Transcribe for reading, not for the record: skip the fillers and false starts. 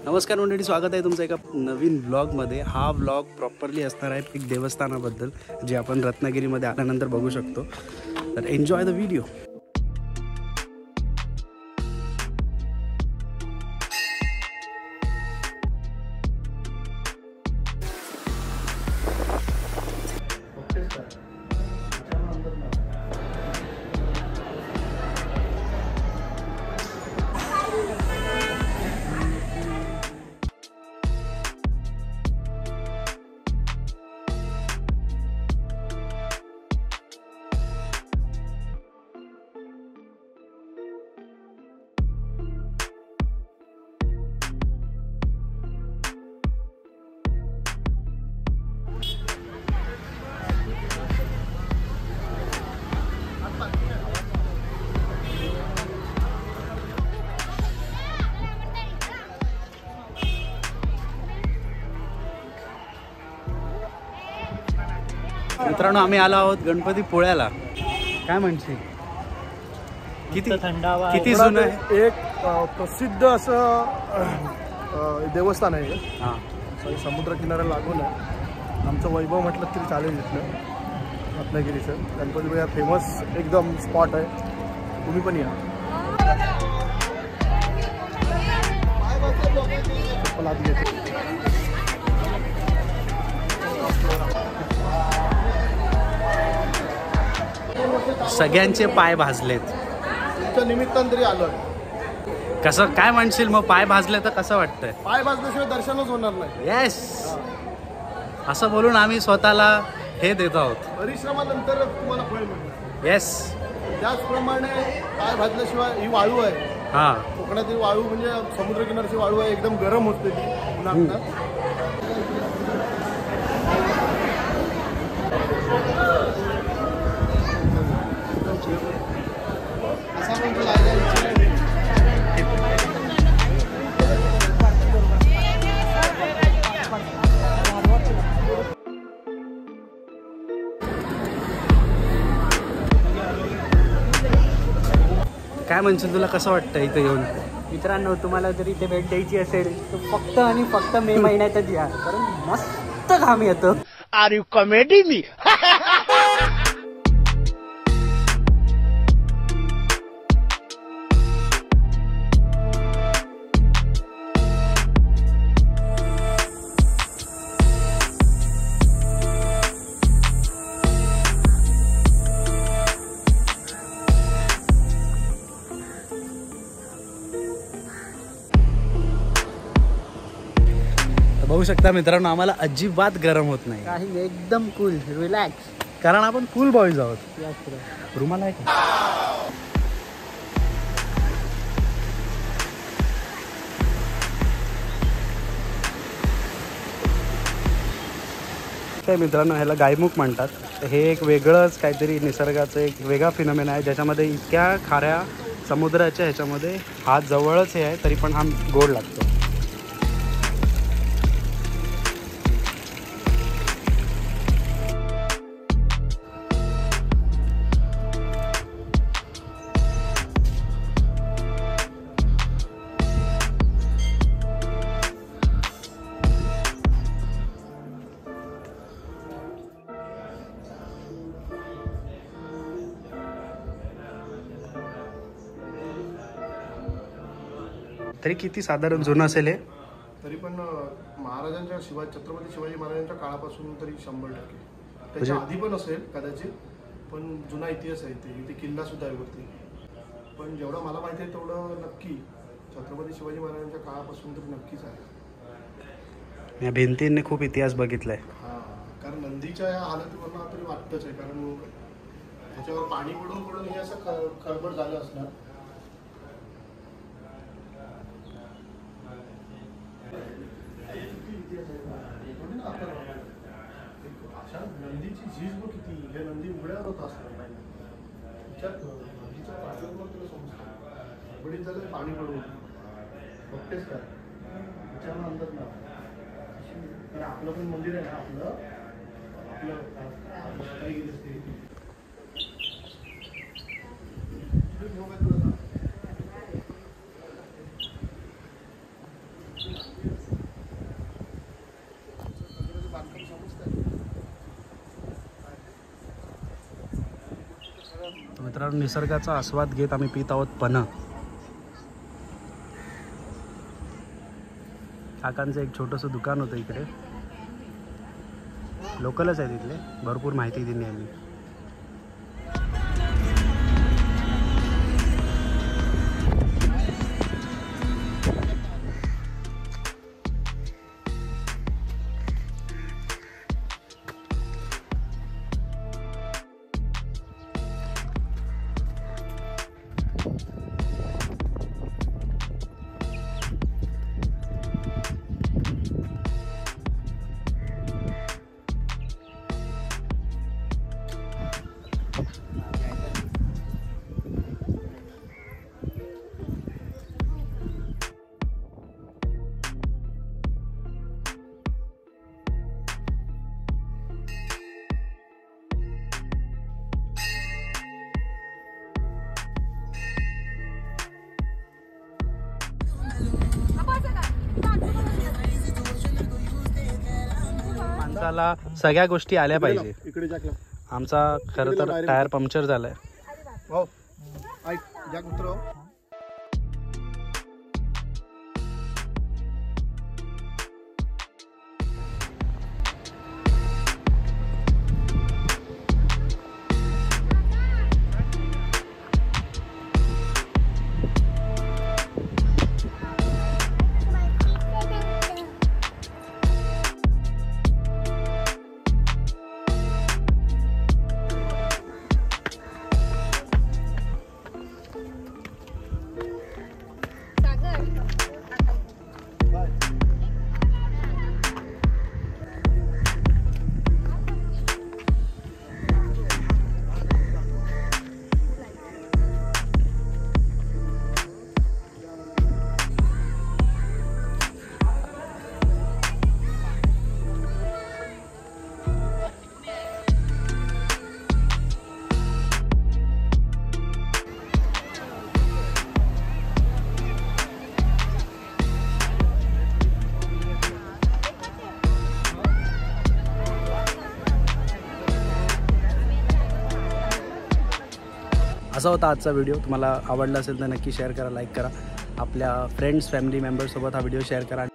नमस्कार मंडळी, स्वागत आहे तुमचं एका नवीन व्लॉगमध्ये। हा व्लॉग प्रॉपरली असणार आहे एक देवस्थानाबद्दल, जे आपण रत्नागिरीमध्ये आल्यानंतर बघू शकतो। तर एन्जॉय द व्हिडिओ। मित्रांनो, आम्ही आलो आहोत गणपती पोळ्याला। काय म्हणशील, किती थंडावा, किती जुनं आहे? एक प्रसिद्ध असं देवस्थान आहे। हां, समुद्र किनाऱ्याला लागून आहे। आमचं वैभव म्हटलं तरी चालेल। इथलं रत्नागिरीचं गणपती फेमस एकदम स्पॉट आहे। तुम्ही पण या। सगळ्यांचे पाय भाजलेत। तुमच्या निमित्तानं तरी आलोय। कसं काय म्हणशील मग, पाय भाजले तर कसं वाटतंय? पाय भाजल्याशिवाय दर्शनच होणार नाही। येस, असं बोलून आम्ही स्वतःला हे देत आहोत। परिश्रमानंतर तुम्हाला फळ मिळणार। येस, त्याचप्रमाणे पाय भाजल्याशिवाय ही वाळू आहे। हां, कोकणातील वाळू म्हणजे समुद्रकिनारची वाळू आहे, एकदम गरम होते ती उन्हात। काय म्हणशील, तुला कसं वाटतं इथे येऊन? मित्रांनो, तुम्हाला जर इथे भेट द्यायची असेल तर फक्त आणि फक्त मे महिन्यातच या, कारण मस्त घाम येतो। Are you comedy me? बघू शकता मित्रांनो, आम्हाला अजिबात गरम होत नाही, काही एकदम कूल रिलॅक्स, कारण आपण फुल बॉईज आहोत। रुमाल आहे का? काय मित्रांनो, ह्याला गायमुख म्हणतात। हे एक वेगळंच काहीतरी निसर्गाचं एक वेगळा फिनोमेन आहे, ज्याच्यामध्ये इतक्या खाऱ्या समुद्राच्या ह्याच्यामध्ये हा जवळच हे आहे, तरी पण हा गोड लागतो। तरी किती साधारण जुनं असेल हे? तरी पण महाराजांच्या छत्रपती शिवाजी महाराजांच्या काळापासून तरी 100%। त्याच्या आधी पण असेल कदाचित, पण जुना इतिहास आहे इथे किल्ला सुद्धा आहे वरती। पण जेवढं मला माहिती आहे तेवढं नक्की छत्रपती शिवाजी महाराजांच्या काळापासून तरी नक्कीच आहे। या भिंतींनी खूप इतिहास बघितलाय। हां, कारण नंदीच्या या हालतीवरनं तरी वाटतंच आहे, कारण त्याच्यावर पाणी पडून पडून हे असं खळबळ झालं असणार। नंदीची झीज बघ किती, हे नंदी उघड्यावर होत असणार नाही। नदीच्या पाठीवर तुला समजतं बडीच झालं पाणी पडून बघतेस का? विचारणं अंदाज ना, आपलं पण मंदिर आहे ना, आपलं काही गेलं असते। मित्रांनो, निसर्गाचा आस्वाद घेत आम्ही पित आहोत पन्ह. काकांचं एक छोटंसं दुकान होतं इकडे, लोकलच आहे तिथले, भरपूर माहिती दिली आम्ही. माणसाला सगळ्या गोष्टी आल्या पाहिजे. इकडे जॅकला आमचा खरं तर टायर पंक्चर झालाय. हो ऐक जॅक उतरव. असा होता आजचा व्हिडिओ. तुम्हाला आवडला असेल तर नक्की शेअर करा, लाईक करा, आपल्या फ्रेंड्स फॅमिली मेंबर्ससोबत हा व्हिडिओ शेअर करा.